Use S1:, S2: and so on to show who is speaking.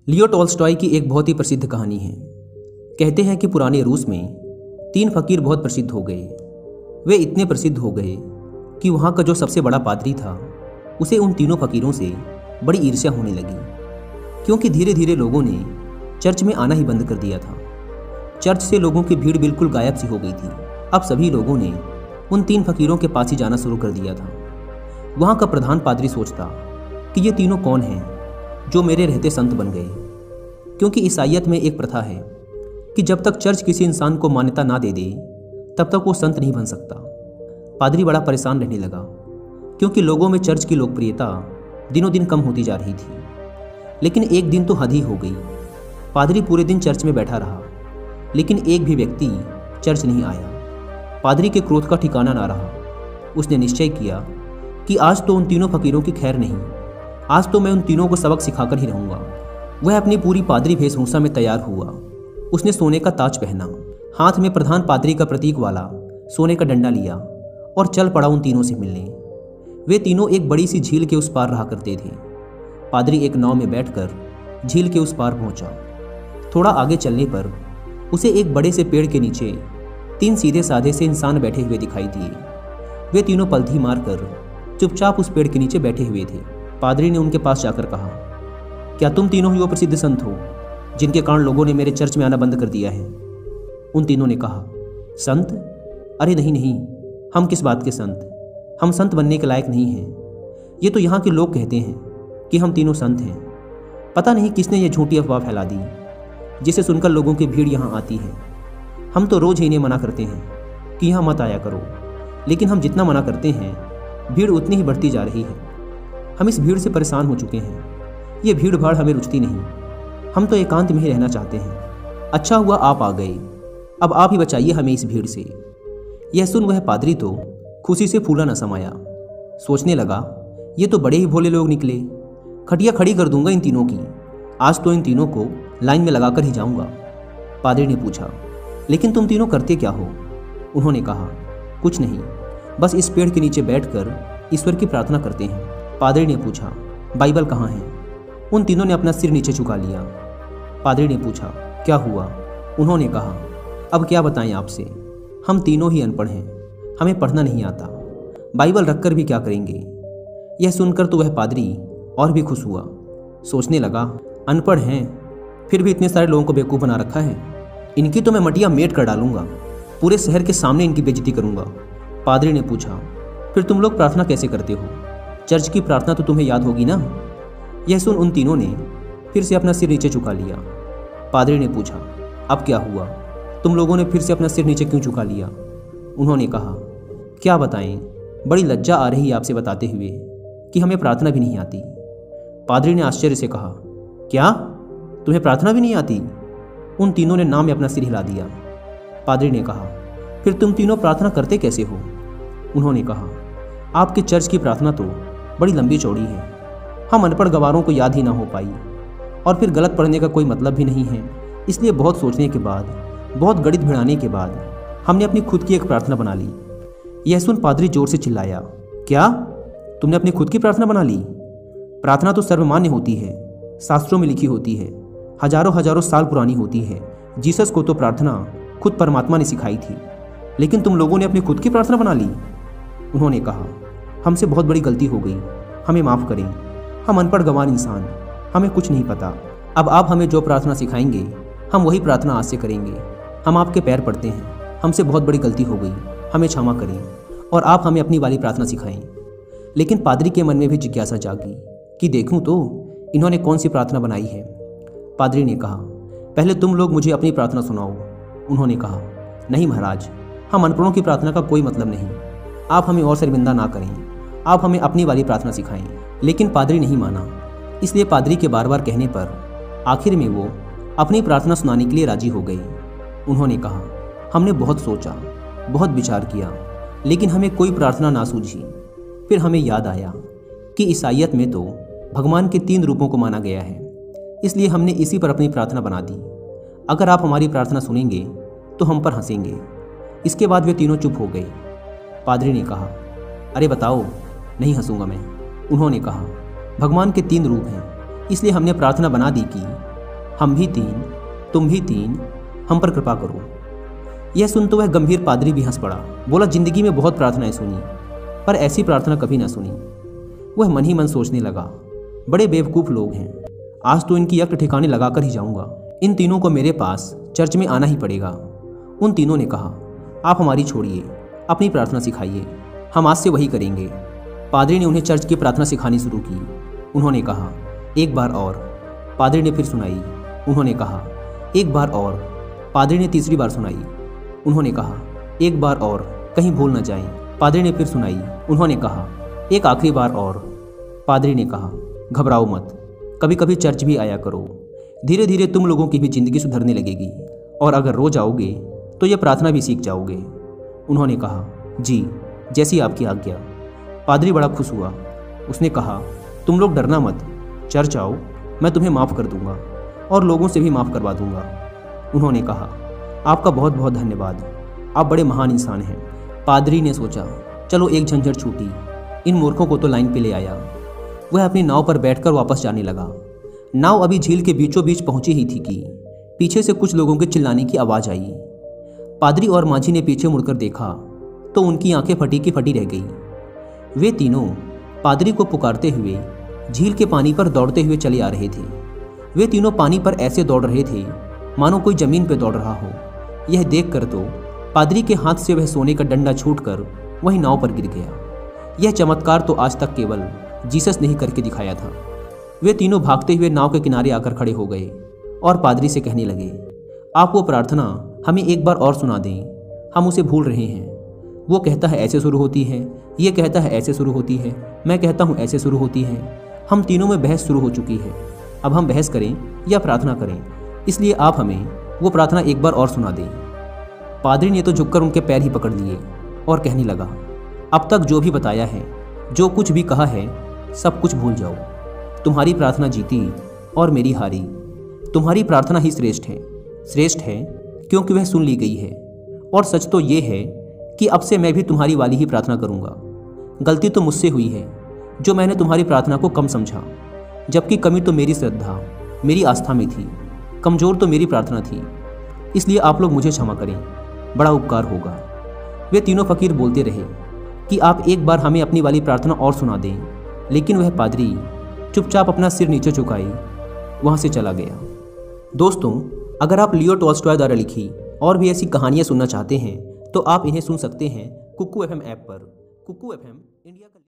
S1: Leo Tolstoy की एक बहुत ही प्रसिद्ध कहानी है। कहते हैं कि पुराने रूस में 3 फकीर बहुत प्रसिद्ध हो गए। वे इतने प्रसिद्ध हो गए कि वहाँ का जो सबसे बड़ा पादरी था उसे उन तीनों फकीरों से बड़ी ईर्ष्या होने लगी, क्योंकि धीरे धीरे लोगों ने चर्च में आना ही बंद कर दिया था। चर्च से लोगों की भीड़ बिल्कुल गायब सी हो गई थी। अब सभी लोगों ने उन 3 फकीरों के पास ही जाना शुरू कर दिया था। वहाँ का प्रधान पादरी सोचता कि ये तीनों कौन हैं जो मेरे रहते संत बन गए, क्योंकि ईसाइयत में एक प्रथा है कि जब तक चर्च किसी इंसान को मान्यता ना दे दे तब तक वो संत नहीं बन सकता। पादरी बड़ा परेशान रहने लगा, क्योंकि लोगों में चर्च की लोकप्रियता दिनों दिन कम होती जा रही थी। लेकिन एक दिन तो हद ही हो गई। पादरी पूरे दिन चर्च में बैठा रहा, लेकिन एक भी व्यक्ति चर्च नहीं आया। पादरी के क्रोध का ठिकाना ना रहा। उसने निश्चय किया कि आज तो उन तीनों फकीरों की खैर नहीं, आज तो मैं उन तीनों को सबक सिखाकर ही रहूंगा। वह अपनी पूरी पादरी वेशभूषा में तैयार हुआ। उसने सोने का ताज पहना, हाथ में प्रधान पादरी का प्रतीक वाला सोने का डंडा लिया और चल पड़ा उन तीनों से मिलने। वे तीनों एक बड़ी सी झील के उस पार रहा करते थे। पादरी एक नाव में बैठकर झील के उस पार पहुंचा। थोड़ा आगे चलने पर उसे एक बड़े से पेड़ के नीचे 3 सीधे साधे से इंसान बैठे हुए दिखाई दिए। वे तीनों पलथी मारकर चुपचाप उस पेड़ के नीचे बैठे हुए थे। पादरी ने उनके पास जाकर कहा, क्या तुम तीनों ही वो प्रसिद्ध संत हो जिनके कारण लोगों ने मेरे चर्च में आना बंद कर दिया है? उन तीनों ने कहा, संत? अरे नहीं नहीं, हम किस बात के संत? हम संत बनने के लायक नहीं हैं। ये तो यहाँ के लोग कहते हैं कि हम तीनों संत हैं। पता नहीं किसने ये झूठी अफवाह फैला दी, जिसे सुनकर लोगों की भीड़ यहाँ आती है। हम तो रोज़ ही इन्हें मना करते हैं कि यहाँ मत आया करो, लेकिन हम जितना मना करते हैं भीड़ उतनी ही बढ़ती जा रही है। हम इस भीड़ से परेशान हो चुके हैं। ये भीड़ भाड़ हमें रुचती नहीं। हम तो एकांत में ही रहना चाहते हैं। अच्छा हुआ आप आ गए। अब आप ही बचाइए हमें इस भीड़ से। यह सुन वह पादरी तो खुशी से फूला न समाया। सोचने लगा, ये तो बड़े ही भोले लोग निकले। खटिया खड़ी कर दूंगा इन तीनों की। आज तो इन तीनों को लाइन में लगाकर ही जाऊंगा। पादरी ने पूछा, लेकिन तुम तीनों करते क्या हो? उन्होंने कहा, कुछ नहीं, बस इस पेड़ के नीचे बैठकर ईश्वर की प्रार्थना करते हैं। पादरी ने पूछा, बाइबल कहाँ है? उन तीनों ने अपना सिर नीचे झुका लिया। पादरी ने पूछा, क्या हुआ? उन्होंने कहा, अब क्या बताएं आपसे, हम तीनों ही अनपढ़ हैं, हमें पढ़ना नहीं आता। बाइबल रखकर भी क्या करेंगे? यह सुनकर तो वह पादरी और भी खुश हुआ। सोचने लगा, अनपढ़ हैं फिर भी इतने सारे लोगों को बेवकूफ़ बना रखा है। इनकी तो मैं मटिया मेट कर डालूंगा, पूरे शहर के सामने इनकी बेइज्जती करूंगा। पादरी ने पूछा, फिर तुम लोग प्रार्थना कैसे करते हो? चर्च की प्रार्थना तो तुम्हें याद होगी ना? यह सुन उन तीनों ने फिर से अपना सिर नीचे झुका लिया। पादरी ने पूछा, अब क्या हुआ? तुम लोगों ने फिर से अपना सिर नीचे क्यों झुका लिया? उन्होंने कहा, क्या बताएं, बड़ी लज्जा आ रही है आपसे बताते हुए कि हमें प्रार्थना भी नहीं आती। पादरी ने आश्चर्य से कहा, क्या तुम्हें प्रार्थना भी नहीं आती? उन तीनों ने नाम में अपना सिर हिला दिया। पादरी ने कहा, फिर तुम तीनों प्रार्थना करते कैसे हो? उन्होंने कहा, आपके चर्च की प्रार्थना तो बड़ी लंबी चौड़ी है, हम अनपढ़ गवारों को याद ही ना हो पाई, और फिर गलत पढ़ने का कोई मतलब भी नहीं है। इसलिए बहुत सोचने के बाद, बहुत गणित भिड़ाने के बाद हमने अपनी खुद की एक प्रार्थना बना ली। यह सुन पादरी जोर से चिल्लाया, क्या तुमने अपनी खुद की प्रार्थना बना ली? प्रार्थना तो सर्वमान्य होती है, शास्त्रों में लिखी होती है, हजारों हजारों साल पुरानी होती है। जीसस को तो प्रार्थना खुद परमात्मा ने सिखाई थी, लेकिन तुम लोगों ने अपनी खुद की प्रार्थना बना ली। उन्होंने कहा, हमसे बहुत बड़ी गलती हो गई, हमें माफ़ करें। हम अनपढ़ गंवार इंसान, हमें कुछ नहीं पता। अब आप हमें जो प्रार्थना सिखाएंगे हम वही प्रार्थना आज से करेंगे। हम आपके पैर पड़ते हैं, हमसे बहुत बड़ी गलती हो गई, हमें क्षमा करें और आप हमें अपनी वाली प्रार्थना सिखाएं। लेकिन पादरी के मन में भी जिज्ञासा जागी कि देखूं तो इन्होंने कौन सी प्रार्थना बनाई है। पादरी ने कहा, पहले तुम लोग मुझे अपनी प्रार्थना सुनाओ। उन्होंने कहा, नहीं महाराज, हम अनपढ़ों की प्रार्थना का कोई मतलब नहीं। आप हमें और शर्मिंदा ना करें, आप हमें अपनी वाली प्रार्थना सिखाएं। लेकिन पादरी नहीं माना। इसलिए पादरी के बार बार कहने पर आखिर में वो अपनी प्रार्थना सुनाने के लिए राजी हो गए। उन्होंने कहा, हमने बहुत सोचा, बहुत विचार किया, लेकिन हमें कोई प्रार्थना ना सूझी। फिर हमें याद आया कि ईसाइयत में तो भगवान के 3 रूपों को माना गया है, इसलिए हमने इसी पर अपनी प्रार्थना बना दी। अगर आप हमारी प्रार्थना सुनेंगे तो हम पर हंसेंगे। इसके बाद वे तीनों चुप हो गए। पादरी ने कहा, अरे बताओ, नहीं हंसूंगा मैं। उन्होंने कहा, भगवान के 3 रूप हैं, इसलिए हमने प्रार्थना बना दी कि हम भी 3, तुम भी 3, हम पर कृपा करो। यह सुन तो वह गंभीर पादरी भी हंस पड़ा। बोला, जिंदगी में बहुत प्रार्थनाएं सुनी, पर ऐसी प्रार्थना कभी ना सुनी। वह मन ही मन सोचने लगा, बड़े बेवकूफ़ लोग हैं, आज तो इनकी यक्त ठिकाने लगाकर ही जाऊंगा। इन तीनों को मेरे पास चर्च में आना ही पड़ेगा। उन तीनों ने कहा, आप हमारी छोड़िए, अपनी प्रार्थना सिखाइए, हम आज से वही करेंगे। पादरी ने उन्हें चर्च की प्रार्थना सिखानी शुरू की। उन्होंने कहा, एक बार और। पादरी ने फिर सुनाई। उन्होंने कहा, एक बार और। पादरी ने तीसरी बार सुनाई। उन्होंने कहा, एक बार और, कहीं भूल न जाएं। पादरी ने फिर सुनाई। उन्होंने कहा, एक आखिरी बार और। पादरी ने कहा, घबराओ मत, कभी कभी चर्च भी आया करो, धीरे धीरे तुम लोगों की भी जिंदगी सुधरने लगेगी, और अगर रोज आओगे तो यह प्रार्थना भी सीख जाओगे। उन्होंने कहा, जी, जैसी आपकी आज्ञा। पादरी बड़ा खुश हुआ। उसने कहा, तुम लोग डरना मत, चर्च आओ, मैं तुम्हें माफ़ कर दूंगा और लोगों से भी माफ़ करवा दूंगा। उन्होंने कहा, आपका बहुत बहुत धन्यवाद, आप बड़े महान इंसान हैं। पादरी ने सोचा, चलो एक झंझट छूटी, इन मूर्खों को तो लाइन पे ले आया। वह अपनी नाव पर बैठकर वापस जाने लगा। नाव अभी झील के बीचों बीच पहुंची ही थी कि पीछे से कुछ लोगों के चिल्लाने की आवाज़ आई। पादरी और माझी ने पीछे मुड़कर देखा तो उनकी आंखें फटी की फटी रह गई। वे तीनों पादरी को पुकारते हुए झील के पानी पर दौड़ते हुए चले आ रहे थे। वे तीनों पानी पर ऐसे दौड़ रहे थे मानो कोई जमीन पर दौड़ रहा हो। यह देखकर तो पादरी के हाथ से वह सोने का डंडा छूटकर वही नाव पर गिर गया। यह चमत्कार तो आज तक केवल जीसस ने ही करके दिखाया था। वे तीनों भागते हुए नाव के किनारे आकर खड़े हो गए और पादरी से कहने लगे, आप वो प्रार्थना हमें एक बार और सुना दें, हम उसे भूल रहे हैं। वो कहता है ऐसे शुरू होती है, ये कहता है ऐसे शुरू होती है, मैं कहता हूँ ऐसे शुरू होती है। हम तीनों में बहस शुरू हो चुकी है। अब हम बहस करें या प्रार्थना करें, इसलिए आप हमें वो प्रार्थना एक बार और सुना दें। पादरी ने तो झुककर उनके पैर ही पकड़ लिए और कहने लगा, अब तक जो भी बताया है, जो कुछ भी कहा है, सब कुछ भूल जाओ। तुम्हारी प्रार्थना जीती और मेरी हारी। तुम्हारी प्रार्थना ही श्रेष्ठ है क्योंकि वह सुन ली गई है। और सच तो ये है कि अब से मैं भी तुम्हारी वाली ही प्रार्थना करूंगा। गलती तो मुझसे हुई है जो मैंने तुम्हारी प्रार्थना को कम समझा, जबकि कमी तो मेरी श्रद्धा, मेरी आस्था में थी, कमज़ोर तो मेरी प्रार्थना थी। इसलिए आप लोग मुझे क्षमा करें, बड़ा उपकार होगा। वे तीनों फकीर बोलते रहे कि आप एक बार हमें अपनी वाली प्रार्थना और सुना दें, लेकिन वह पादरी चुपचाप अपना सिर नीचे झुकाए वहाँ से चला गया। दोस्तों, अगर आप लियो टॉल्स्टॉय द्वारा लिखी और भी ऐसी कहानियाँ सुनना चाहते हैं तो आप इन्हें सुन सकते हैं कुकू FM ऐप पर। Kuku FM India